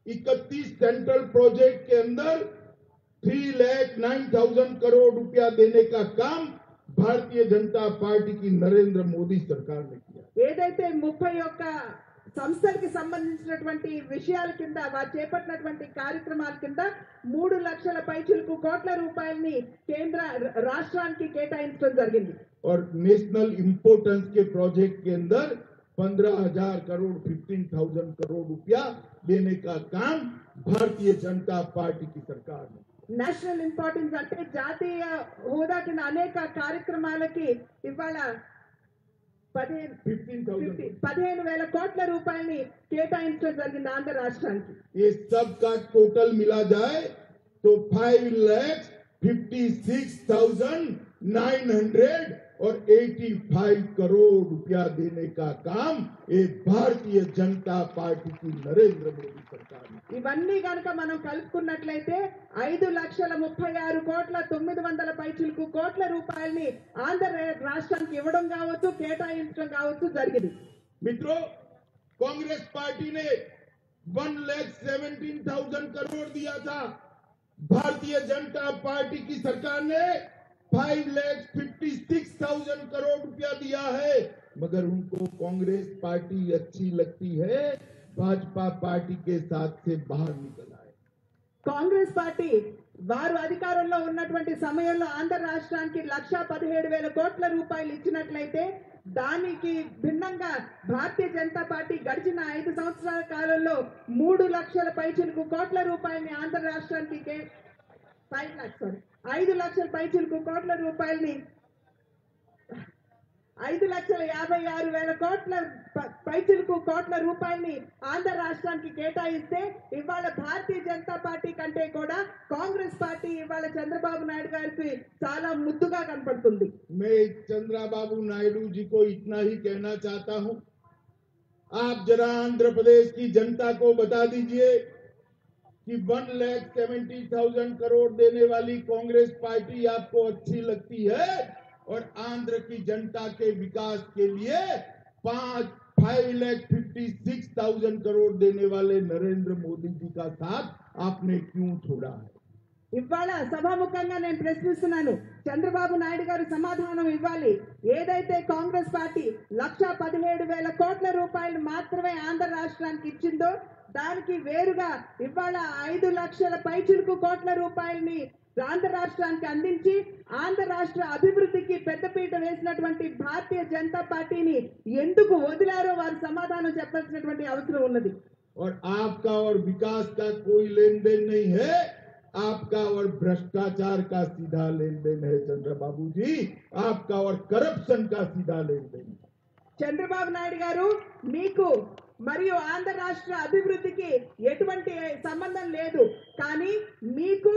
31 सेंट्रल प्रोजेक्ट के अंदर 3,09,000 करोड़ रुपया देने का काम भारतीय जनता पार्टी की नरेंद्र मोदी सरकार ने किया। ఏదైతే 31 సంస్థలకు సంబంధించినటువంటి విషయాల కింద వారు చేపట్టినటువంటి కార్యక్రమాల కింద 3 లక్షల పైచిలకు కోట్ల రూపాయలని కేంద్ర రాష్ట్రానికి కేటాయించడం జరిగింది. और नेशनल इंपोर्टेंस के प्रोजेक्ट के अंदर 15,000 करोड़ 15,000 करोड़ रुपया देने का काम भारतीय जनता पार्टी की सरकार ने। నేషనల్ ఇంపార్టెన్స్ అంటే జాతీయ హోదా కింద అనేక కార్యక్రమాలకి ఇవాళ 15,000 కోట్ల రూపాయలని కేటాయించడం జరిగింది ఆంధ్ర రాష్ట్రానికి. ये सब का टोटल मिला जाए तो 5,56,985 करोड़ रुपया देने का काम ये भारतीय जनता पार्टी की नरेंद्र मोदी सरकार ने। ఇవన్నీ కనుక మనం కలుపుకున్నట్లయితే 5,36,900 పైచిలకు కోట్ల రూపాయలని ఆంధ్ర రాష్ట్రానికి ఇవ్వడం కావచ్చు, కేటాయించడం కావచ్చు జరిగింది. मित्रों, कांग्रेस पार्टी ने 1,17,000 करोड़ दिया था। भारतीय जनता पार्टी की सरकार ने 5,56,000 करोड़ रुपया दिया है। मगर उनको कांग्रेस पार्टी अच्छी लगती है, भाजपा पार्टी के साथ से बाहर निकल आए। కాంగ్రెస్ పార్టీ వారు అధికారంలో ఉన్నటువంటి సమయంలో ఆంధ్ర రాష్ట్రానికి 1,17,000 కోట్ల రూపాయలు ఇచ్చినట్లయితే దానికి భిన్నంగా భారతీయ జనతా పార్టీ గడిచిన 5 సంవత్సరాల కాలంలో 3 లక్షల పైచిలకు కోట్ల రూపాయలని ఆంధ్ర రాష్ట్రానికి 5 లక్షల పైచిలకు కోట్ల రూపాయలని 5,56,000 కోట్ల పైచిలకు కోట్ల రూపాయల్ని ఆంధ్ర రాష్ట్రానికి కేటాయిస్తే ఇవాళ భారతీయ జనతా పార్టీ కంటే కూడా కాంగ్రెస్ పార్టీ ఇవాళ చంద్రబాబు నాయుడు గారికి చాలా ముద్దుగా కనపడుతుంది. मैं चंद्रबाबू नायडू जी को इतना ही कहना चाहता हूं, आप जरा आंध्र प्रदेश की जनता को बता दीजिए कि 1,70,000 करोड़ देने वाली कांग्रेस पार्टी आपको अच्छी लगती है और आंध्र की जनता के विकास के लिए 5,56,000 करोड़ देने वाले नरेंद्र मोदी जी का साथ आपने क्यों छोड़ा है? ఇవాళ సభాముఖంగా నేను ప్రశ్నిస్తున్నాను, చంద్రబాబు నాయుడు గారు సమాధానం ఇవ్వాలి. ఏదైతే కాంగ్రెస్ పార్టీ 1,17,000 కోట్ల రూపాయలు మాత్రమే ఆంధ్ర రాష్ట్రానికి ఇచ్చిందో దానికి వేరుగా ఇవాళ 5 లక్షల పైచిలకు కోట్ల రూపాయలని ఆంధ్ర రాష్ట్రానికి అందించి ఆంధ్ర రాష్ట్ర అభివృద్ధికి పెద్దపీట వేసినటువంటి భారతీయ జనతా పార్టీని ఎందుకు వదిలారో వారు సమాధానం చెప్పాల్సినటువంటి అవసరం ఉన్నది. और आपका और विकास का कोई लेन देन नहीं है, आपका और भ्रष्टाचार का सीधा लेन देन है चंद्रबाबू जी, आपका और करप्शन का सीधा लेन देन है. చంద్రబాబు నాయుడు గారు మీకు మరియు ఆంధ్ర రాష్ట్ర అభివృద్ధికి ఎటువంటి సంబంధం లేదు, కానీ మీకు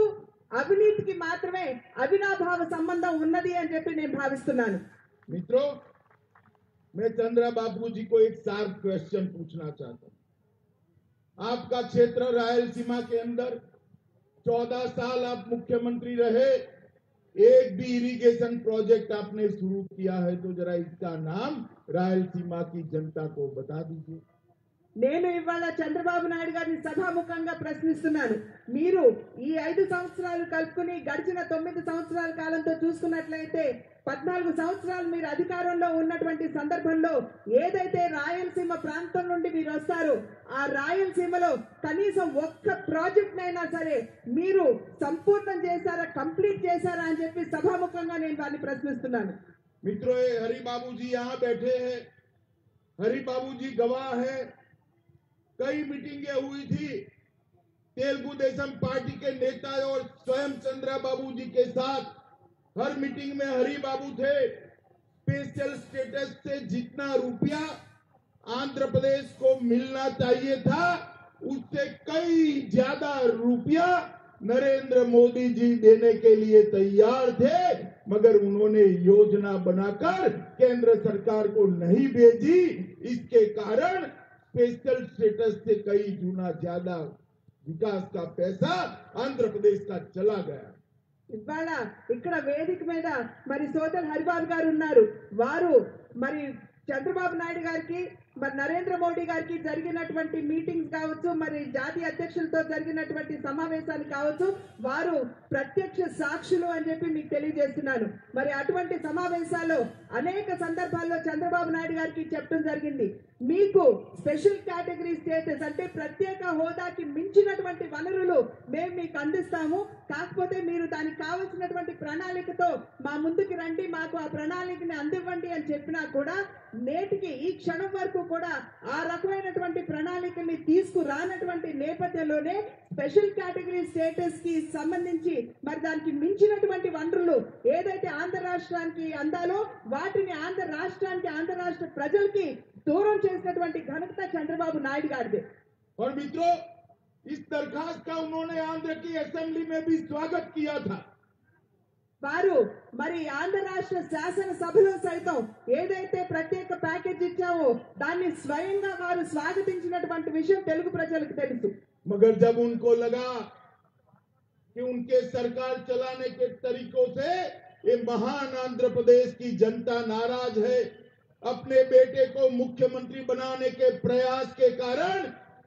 అవినీతికి మాత్రమే అవినాభావ సంబంధం ఉన్నది అని చెప్పి నేను భావిస్తున్నాను. मित्रों, मैं चंद्रबाबू जी को एक शार्प क्वेश्चन पूछना चाहता हूं. आपका क्षेत्र रायलसीमा के अंदर 14 साल आप मुख्यमंत्री रहे, एक भी इरिगेशन प्रोजेक्ट आपने शुरू किया है तो जरा इसका नाम रायलसीमा की जनता को बता दीजिए. నేను ఇవాళ చంద్రబాబు నాయుడు గారిని సభాముఖంగా ప్రశ్నిస్తున్నాను. మీరు ఈ 5 సంవత్సరాలు కలుపుకుని గడిచిన 9 సంవత్సరాల కాలంతో చూసుకున్నట్లయితే 14 సంవత్సరాలు మీరు అధికారంలో ఉన్నటువంటి సందర్భంలో ఏదైతే రాయలసీమ ప్రాంతం నుండి మీరు వస్తారో ఆ రాయలసీమలో కనీసం ఒక్క ప్రాజెక్ట్ అయినా సరే మీరు సంపూర్ణం చేశారా, కంప్లీట్ చేశారా అని చెప్పి సభాముఖంగా నేను వారిని ప్రశ్నిస్తున్నాను. मित्रों, ये हरि बाबू जी यहाँ बैठे हैं, हरि बाबू जी गवाह है. कई मीटिंगें हुई थी तेलुगु देशम पार्टी के नेता और स्वयं चंद्रबाबू जी के साथ. हर मीटिंग में हरि बाबू थे. स्पेशल स्टेटस से जितना रुपया आंध्र प्रदेश को मिलना चाहिए था उससे कई ज्यादा रुपया नरेंद्र मोदी जी देने के लिए तैयार थे, मगर उन्होंने योजना बनाकर केंद्र सरकार को नहीं भेजी. इसके कारण स्पेशल स्टेटस से कई गुना ज्यादा विकास का पैसा आंध्र प्रदेश का चला गया. ఇవాళ ఇక్కడ వేదిక మీద మరి సోదరు హరిబాబు గారు ఉన్నారు. వారు మరి చంద్రబాబు నాయుడు గారికి మరి నరేంద్ర మోడీ గారికి జరిగినటువంటి మీటింగ్స్ కావచ్చు, మరి జాతీయ అధ్యక్షులతో జరిగినటువంటి సమావేశాలు కావచ్చు, వారు ప్రత్యక్ష సాక్షులు అని చెప్పి మీకు తెలియజేస్తున్నాను. మరి అటువంటి సమావేశాల్లో అనేక సందర్భాల్లో చంద్రబాబు నాయుడు గారికి చెప్పడం జరిగింది, మీకు స్పెషల్ కేటగిరీ స్టేటస్ అంటే ప్రత్యేక హోదాకి మించినటువంటి వనరులు మేము మీకు అందిస్తాము, కాకపోతే మీరు దానికి కావాల్సినటువంటి ప్రణాళికతో మా ముందుకు రండి, మాకు ఆ ప్రణాళికని అందివ్వండి అని చెప్పినా కూడా నేటికి ఈ క్షణం వరకు కూడా ఆ రకమైనటువంటి ప్రణాళికని తీసుకురానటువంటి నేపథ్యంలోనే స్పెషల్ కేటగిరీ స్టేటస్ కి సంబంధించి మరి దానికి మించినటువంటి వనరులు ఏదైతే ఆంధ్ర రాష్ట్రానికి అందాలో వాటిని ఆంధ్ర రాష్ట్రానికి ఆంధ్ర రాష్ట్ర ప్రజలకి దూరం చేసినటువంటి ఘనత చంద్రబాబు నాయుడు గారిదే. और मित्रों, इस दरखास्त का उन्होंने आंध्र की असेंबली में भी स्वागत किया था. వారు మరి ఆంధ్ర రాష్ట్ర శాసన సభలో సైతం ఏదైతే ప్రత్యేక ప్యాకేజ్ ఇచ్చామో దాన్ని స్వయంగా వారు స్వాగతించినటువంటి విషయం తెలుగు ప్రజలకు తెలుసు. मगर जब उनको लगा कि उनके सरकार चलाने के तरीकों से ये महान आंध्र प्रदेश की जनता नाराज है, अपने बेटे को मुख्यमंत्री बनाने के प्रयास के कारण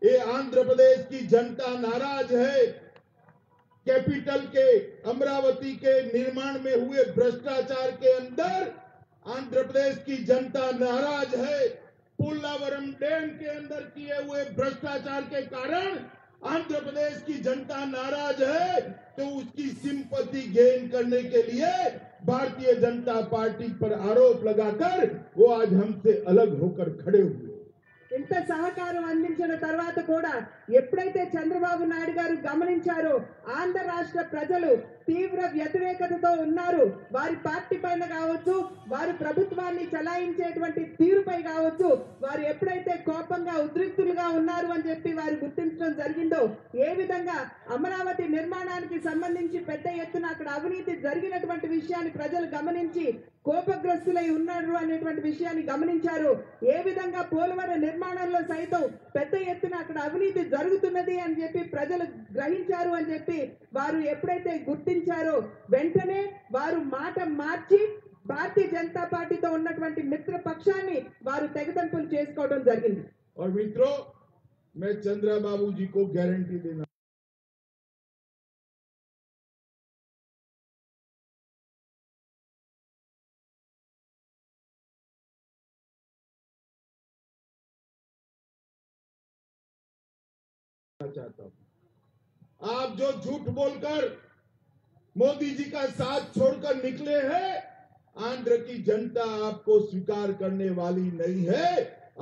ये आंध्र प्रदेश की जनता नाराज है, कैपिटल के अमरावती के निर्माण में हुए भ्रष्टाचार के अंदर आंध्र प्रदेश की जनता नाराज है, पोलावरम डैम के अंदर किए हुए भ्रष्टाचार के कारण आंध्र प्रदेश की जनता नाराज है, तो उसकी सिंपैथी गेन करने के लिए भारतीय जनता पार्टी पर आरोप लगाकर वो आज हमसे अलग होकर खड़े हुए. ఇంత సహకారం అందించిన తర్వాత కూడా ఎప్పుడైతే చంద్రబాబు నాయుడు గారు గమనించారో ఆంధ్ర రాష్ట్ర ప్రజలు తీవ్ర వ్యతిరేకతతో ఉన్నారు, వారి పార్టీ పైన కావచ్చు, వారు ప్రభుత్వాన్ని చలాయించేటువంటి తీరుపై కావచ్చు, వారు ఎప్పుడైతే కోపంగా ఉద్రిక్తులుగా ఉన్నారు అని చెప్పి వారు గుర్తించడం జరిగిందో, ఏ విధంగా అమరావతి నిర్మాణానికి సంబంధించి పెద్ద ఎత్తున అక్కడ అవినీతి జరిగినటువంటి విషయాన్ని ప్రజలు గమనించి కోపగ్రస్తులై ఉన్నారు అనేటువంటి విషయాన్ని గమనించారు. ఏ విధంగా పోలవరం నిర్మాణంలో సైతం పెద్ద ఎత్తున అక్కడ అవినీతి జరుగుతున్నది అని చెప్పి ప్రజలు గ్రహించారు అని చెప్పి వారు ఎప్పుడైతే గుర్తించారో వెంటనే వారు మాట మార్చి భారతీయ జనతా పార్టీతో ఉన్నటువంటి మిత్ర పక్షాన్ని వారు తెగతెంపులు చేసుకోవడం జరిగింది. और मित्रों, मैं चंद्रबाबू जी को गारंटी देना चाहता हूं, आप जो झूठ बोलकर मोदी जी का साथ छोड़कर निकले हैं, आंध्र की जनता आपको स्वीकार करने वाली नहीं है।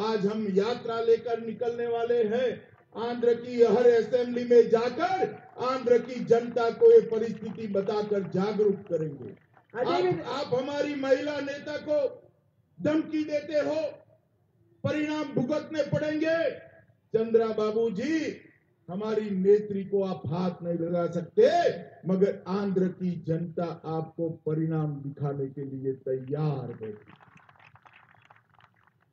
आज हम यात्रा लेकर निकलने वाले हैं। आंध्र की हर असेंबली में जाकर आंध्र की जनता को ये परिस्थिति बताकर जागरूक करेंगे। आप हमारी महिला नेता को धमकी देते हो, परिणाम भुगतने पड़ेंगे। चंद्रबाबू जी, हमारी नेत्री को आप हाथ नहीं लगा सकते, मगर आंध्र की जनता आपको परिणाम दिखाने के लिए तैयार है।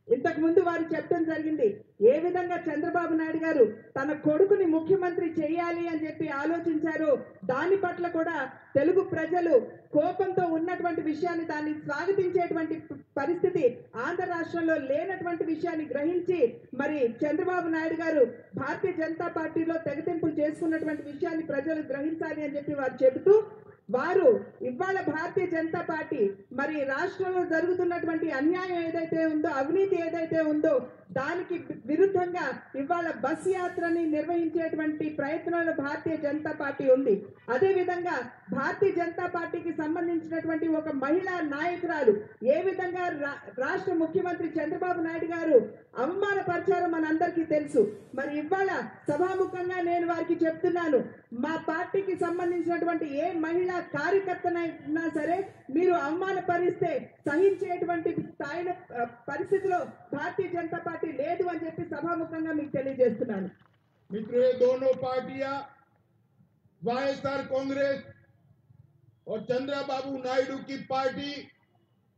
ఇంతకు ముందు వారు చెప్పడం జరిగింది, ఏ విధంగా చంద్రబాబు నాయుడు గారు తన కొడుకుని ముఖ్యమంత్రి చేయాలి అని చెప్పి ఆలోచించారు. దాని పట్ల కూడా తెలుగు ప్రజలు కోపంతో ఉన్నటువంటి విషయాన్ని, దాన్ని స్వాగతించేటువంటి పరిస్థితి ఆంధ్ర రాష్ట్రంలో లేనటువంటి విషయాన్ని గ్రహించి మరి చంద్రబాబు నాయుడు గారు భారతీయ జనతా పార్టీలో తెగతింపులు చేసుకున్నటువంటి విషయాన్ని ప్రజలు గ్రహించాలి అని చెప్పి వారు చెబుతూ, వారు ఇవాళ భారతీయ జనతా పార్టీ మరి రాష్ట్రంలో జరుగుతున్నటువంటి అన్యాయం ఏదైతే ఉందో, అవినీతి ఏదైతే ఉందో దానికి విరుద్ధంగా ఇవాళ బస్ యాత్రని నిర్వహించేటువంటి ప్రయత్నంలో భారతీయ జనతా పార్టీ ఉంది. అదే విధంగా భారతీయ జనతా పార్టీకి సంబంధించినటువంటి ఒక మహిళా నాయకురాలు ఏ విధంగా రాష్ట్ర ముఖ్యమంత్రి చంద్రబాబు నాయుడు గారు అవమానపరిచారో మనందరికీ తెలుసు. మరి ఇవాళ సభాముఖంగా నేను వారికి చెప్తున్నాను, మా పార్టీకి సంబంధించినటువంటి ఏ మహిళా కార్యకర్తనైనా సరే మీరు అవమానపరిస్తే సహించేటువంటి స్థాయి పరిస్థితిలో భారతీయ జనతా పార్టీ లేదు అని చెప్పి సభాముఖంగా మీకు తెలియజేస్తున్నాను. मित्रों, ये दोनों पार्टियां वाईएसआर कांग्रेस और चंद्रबाबू नायडू की पार्टी,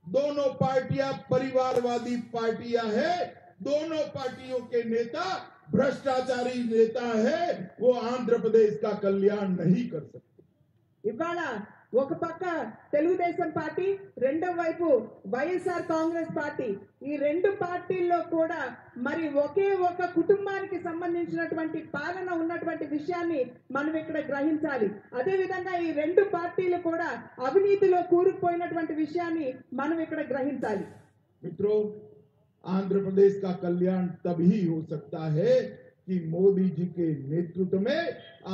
दोनों पार्टियां परिवारवादी पार्टियां हैं। दोनों पार्टियों के नेता भ्रष्टाचारी नेता है, वो आंध्र प्रदेश का कल्याण नहीं कर सकते। ఇవాళ ఒక పక్క తెలుగుదేశం పార్టీ, రెండో వైపు వైఎస్ఆర్ కాంగ్రెస్ పార్టీ, ఈ రెండు పార్టీల్లో కూడా మరి ఒకే ఒక కుటుంబానికి సంబంధించినటువంటి పాలన ఉన్నటువంటి విషయాన్ని మనం ఇక్కడ గ్రహించాలి. అదే విధంగా ఈ రెండు పార్టీలు కూడా అవినీతిలో కూరుకుపోయినటువంటి విషయాన్ని మనం ఇక్కడ గ్రహించాలి. मित्रों, आंध्र प्रदेश का कल्याण तभी हो सकता है कि मोदी जी के नेतृत्व में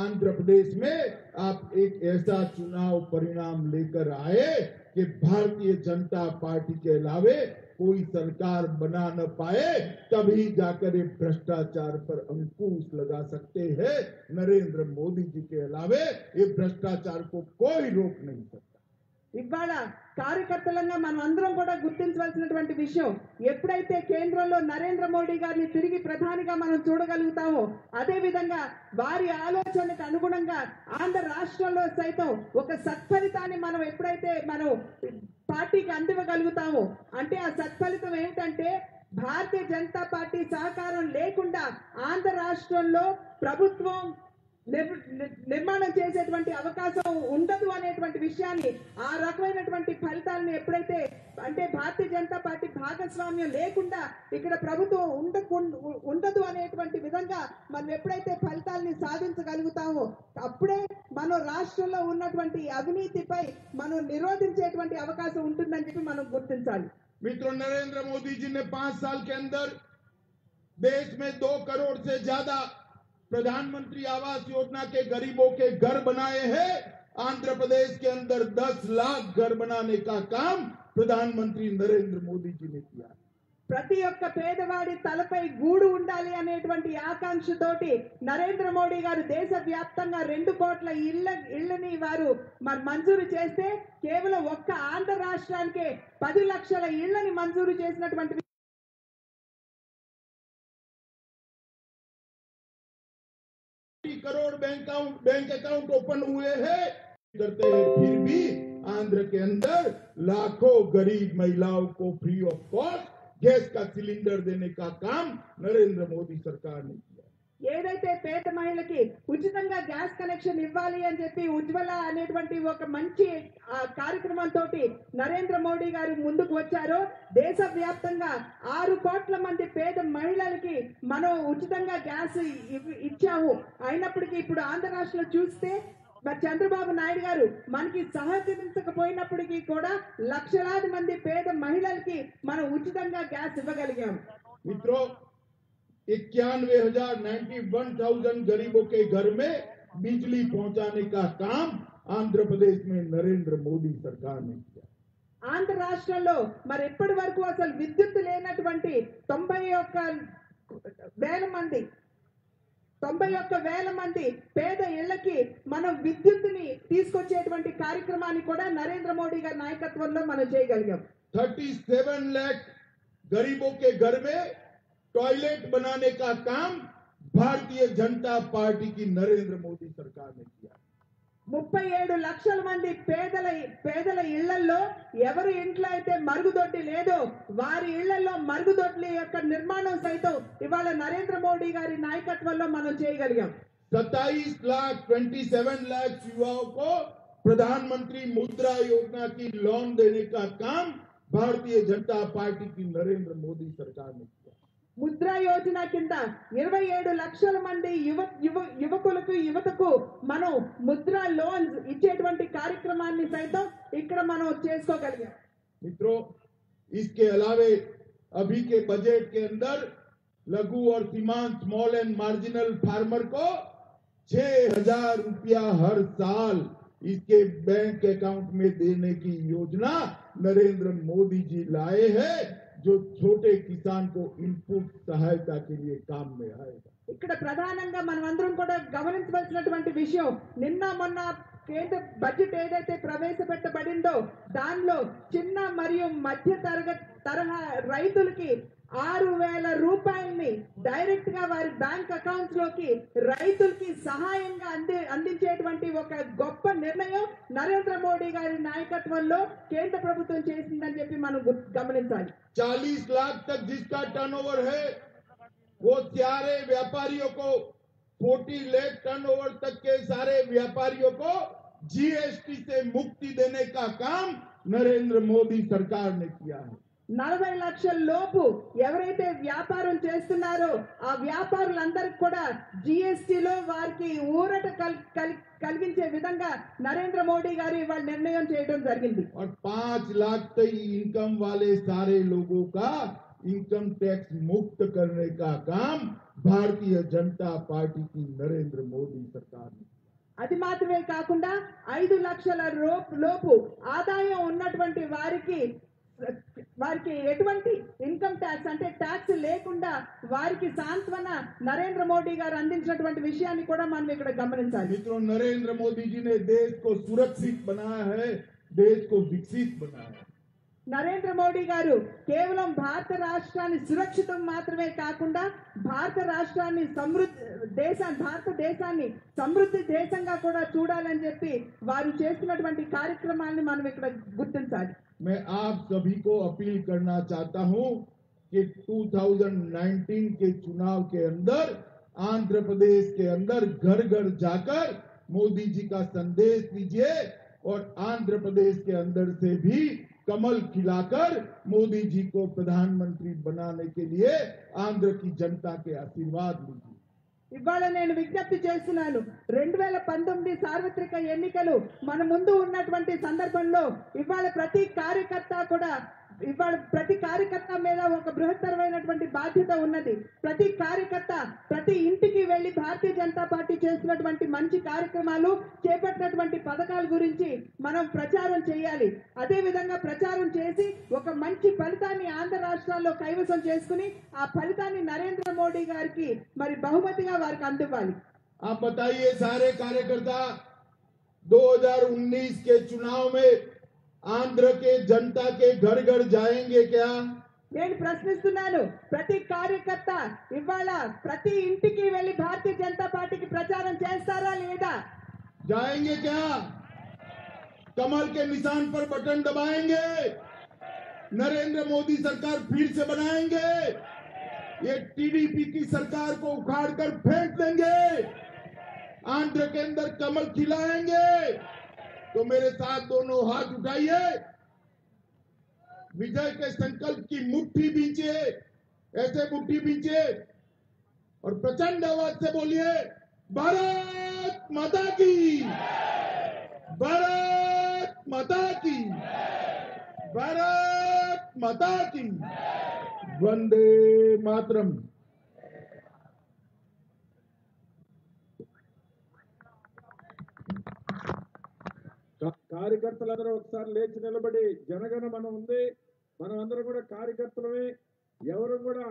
आंध्र प्रदेश में आप एक ऐसा चुनाव परिणाम लेकर आए कि भारतीय जनता पार्टी के अलावे कोई सरकार बना न पाए, तभी जाकर ये भ्रष्टाचार पर अंकुश लगा सकते हैं। नरेंद्र मोदी जी के अलावे ये भ्रष्टाचार को कोई रोक नहीं सकता। ఇవాళ కార్యకర్తలంగా మనం అందరం కూడా గుర్తించవలసినటువంటి విషయం, ఎప్పుడైతే కేంద్రంలో నరేంద్ర మోడీ గారిని తిరిగి ప్రధానిగా మనం చూడగలుగుతామో, అదే విధంగా వారి ఆలోచనకు అనుగుణంగా ఆంధ్ర రాష్ట్రంలో సైతం ఒక సత్ఫలితాన్ని మనం ఎప్పుడైతే మనం పార్టీకి అందివ్వగలుగుతామో, అంటే ఆ సత్ఫలితం ఏమిటంటే భారతీయ జనతా పార్టీ సహకారం లేకుండా ఆంధ్ర రాష్ట్రంలో ప్రభుత్వం నిర్మాణం చేసేటువంటి అవకాశం ఉండదు అనేటువంటి విషయాన్ని, ఆ రకమైనటువంటి ఫలితాలను ఎప్పుడైతే అంటే భారతీయ జనతా పార్టీ భాగస్వామ్యం లేకుండా ఇక్కడ ప్రభుత్వం ఉండదు అనేటువంటి విధంగా మనం ఎప్పుడైతే ఫలితాలని సాధించగలుగుతామో, అప్పుడే మనం రాష్ట్రంలో ఉన్నటువంటి అవినీతిపై మనం నిరోధించేటువంటి అవకాశం ఉంటుందని చెప్పి మనం గుర్తించాలి. मित्रों, नरेंद्र मोदी जी ने 5 साल के अंदर देश में 2 करोड़ से ज्यादा प्रधानमंत्री आवास योजना के गरीबों के घर बनाए हैं। आंध्र प्रदेश के अंदर 10 लाख घर बनाने का काम प्रधानमंत्री नरेंद्र मोदी जी ने किया। ప్రతి ఒక్క పేదవాడి తలపై గూడు ఉండాలి అనేటువంటి ఆకాంక్షతోటి నరేంద్ర మోడీ గారు దేశవ్యాప్తంగా 2 కోట్ల ఇళ్ళని వారు మంజూరు చేస్తే కేవలం ఒక్క ఆంధ్ర రాష్ట్రానికే 10 లక్షల ఇళ్ళని మంజూరు చేసినటువంటి करोड़ बैंक अकाउंट ओपन हुए हैं करते हैं, फिर भी आंध्र के अंदर लाखों गरीब महिलाओं को फ्री ऑफ कॉस्ट गैस का सिलेंडर देने का काम नरेंद्र मोदी सरकार ने किया। ఏదైతే పేద మహిళకి ఉచితంగా గ్యాస్ కనెక్షన్ ఇవ్వాలి అని చెప్పి ఉజ్వల అనేటువంటి ఒక మంచి కార్యక్రమంతో నరేంద్ర మోడీ గారు ముందుకు వచ్చారో దేశవ్యాప్తంగా 6 కోట్ల మంది పేద మహిళలకి మనం ఉచితంగా గ్యాస్ ఇచ్చాము. అయినప్పటికీ ఇప్పుడు ఆంధ్ర రాష్ట్రంలో చూస్తే చంద్రబాబు నాయుడు గారు మనకి సహకరించకపోయినప్పటికీ కూడా లక్షలాది మంది పేద మహిళలకి మనం ఉచితంగా గ్యాస్ ఇవ్వగలిగాం. मित्रों 91,000 गरीबों के घर में बिजली पहुंचाने का काम आंध्र प्रदेश में नरेंद्र मोदी सरकार ने किया। ఆంధ్ర రాష్ట్రంలో మరి ఎప్పటి వరకు అసలు విద్యుత్ లేనటువంటి 91,000 మంది పేద ఇళ్లకి మనం విద్యుత్తుని తీసుకొచ్చేటువంటి కార్యక్రమాన్ని కూడా నరేంద్ర మోడీ గారి నాయకత్వంలో మనం చేయగలిగాం. 37 लाख गरीबों के घर में टॉयलेट बनाने का काम भारतीय जनता पार्टी की नरेंद्र मोदी सरकार ने किया। 37 లక్షల మంది పేదల ఇళ్లలో ఎవరి ఇంట్లో అయితే మరుగుదొడ్డి లేదో వారి ఇళ్లలో మరుగుదొడ్ల యొక్క నిర్మాణం సైతం ఇవాళ నరేంద్ర మోడీ గారి నాయకత్వంలో మనం చేయగలిగాం. 27 लाख युवाओं को प्रधानमंत्री मुद्रा योजना की लोन देने का काम भारतीय जनता पार्टी की नरेंद्र मोदी सरकार ने किया। ముద్రా యోజన కింద 27 లక్షల మంది యువతకు మనం ముద్రా లోన్స్ ఇచ్చేటువంటి కార్యక్రమాన్ని సైతం ఇక్కడ మనం చేసుకోగలిగాం. मित्रों इसके अलावे अभी के बजट के अंदर लघु और सीमांत स्मॉल एंड मार्जिनल फार्मर को 6,000 रुपया हर साल इसके बैंक अकाउंट में देने की योजना नरेंद्र मोदी जी लाए हैं, जो छोटे किसान को इनपुट सहायता के लिए काम में आएगा. ఇక్కడ ప్రధానంగా మనం అందరం కూడా గమనించవలసినటువంటి విషయం నిన్న మొన్న కేంద్ర బడ్జెట్ ఏదైతే ప్రవేశపెట్టబడిందో దానిలో చిన్న మరియు మధ్య తరహా రైతులకి 6,000 రూపాయల్ని డైరెక్ట్ గా వారి బ్యాంక్ అకౌంట్స్ లోకి రైతులకి సహాయంగా అందించేటువంటి ఒక గొప్ప నిర్ణయం నరేంద్ర మోడీ గారి నాయకత్వంలో కేంద్ర ప్రభుత్వం చేసిందని చెప్పి మనం గమనించాలి. 40 लाख तक जिसका टर्नओवर है वो सारे व्यापारियों को 40 लाख टर्नओवर तक के सारे व्यापारियों को जीएसटी से मुक्ति देने का काम नरेंद्र मोदी सरकार ने किया है. 40 లక్షల లోపు ఎవరైతే వ్యాపారం చేస్తున్నారో ఆ వ్యాపారులందరికీ కూడా జీఎస్టీలో వారికి ఊరట కలిగించే విధంగా నరేంద్ర మోడీ గారు ఇవాళ నిర్ణయం చేయడం జరిగింది. और 5 लाख तक इनकम वाले सारे लोगों का इनकम टैक्स मुक्त करने का काम भारतीय जनता पार्टी की नरेंद्र मोदी सरकार ने. అది మాత్రమే కాకుండా 5 లక్షల లోపు ఆదాయం ఉన్నటువంటి వారికి ఎటువంటి ఇన్కమ్ ట్యాక్స్ అంటే ట్యాక్స్ లేకుండా వారికి సాంత్వన నరేంద్ర మోడీ గారు అందించినటువంటి విషయాన్ని కూడా మనం ఇక్కడ గమనించాలి. मित्रों नरेंद्र मोदी जी ने देश को सुरक्षित बनाया है, देश को विकसित बनाया है. నరేంద్ర మోడీ గారు కేవలం భారత రాష్ట్రాన్ని సురక్షితం మాత్రమే కాకుండా భారతదేశాన్ని సమృద్ధి దేశంగా కూడా చూడాలని చెప్పి వారు చేస్తున్నటువంటి కార్యక్రమాన్ని మనం ఇక్కడ గుర్తించాలి. मैं आप सभी को अपील करना चाहता हूं कि 2019 के चुनाव के अंदर आंध्र प्रदेश के अंदर घर घर जाकर मोदी जी का संदेश दीजिए और आंध्र प्रदेश के अंदर से भी कमल खिलाकर मोदी जी को प्रधानमंत्री बनाने के लिए आंध्र की जनता के आशीर्वाद लीजिए. ఇవాళ నేను విజ్ఞప్తి చేస్తున్నాను 2019 సార్వత్రిక ఎన్నికలు మన ముందు ఉన్నటువంటి సందర్భంలో ఇవాళ ప్రతి కార్యకర్త కూడా ఇవాళ ప్రతి కార్యకర్త మీద ఒక బృహత్తరమైనటువంటి బాధ్యత ఉన్నది. ప్రతి కార్యకర్త ప్రతి ఇంటికి వెళ్లి భారతీయ జనతా పార్టీ చేస్తున్నటువంటి మంచి కార్యక్రమాలు, చేపట్టినటువంటి పథకాల గురించి మనం ప్రచారం చేయాలి. అదే విధంగా ప్రచారం చేసి ఒక మంచి ఫలితాన్ని ఆంధ్ర రాష్ట్రాల్లో కైవసం చేసుకుని ఆ ఫలితాన్ని నరేంద్ర మోడీ గారికి మరి బహుమతిగా వారికి అందివ్వాలి. आप बताइए, सारे कार्यकर्ता 2019 के चुनाव में आंध्र के जनता के घर घर जाएंगे क्या? నేను ప్రశ్నిస్తున్నాను, ప్రతి కార్యకర్త ఇవాళ ప్రతి ఇంటికి వెళ్లి భారతీయ జనతా పార్టీకి ప్రచారం చేస్తారా లేదా? जाएंगे क्या? कमल के निशान पर बटन दबाएंगे? नरेंद्र मोदी सरकार फिर से बनाएंगे? ये टीडीपी की सरकार को उखाड़ कर फेंक देंगे? आंध्र के अंदर कमल खिलाएंगे? तो मेरे साथ दोनों हाथ उठाइए, विजय के संकल्प की मुट्ठी बींचे, ऐसे मुट्ठी बींचे और प्रचंड आवाज से बोलिए, भारत माता की, भारत माता की, भारत माता की, वंदे मातरम। కార్యకర్తలందరూ ఒకసారి లేచి నిలబడి జనగణమన ఉంది, మనమందరం కూడా కార్యకర్తలమే, ఎవరు కూడా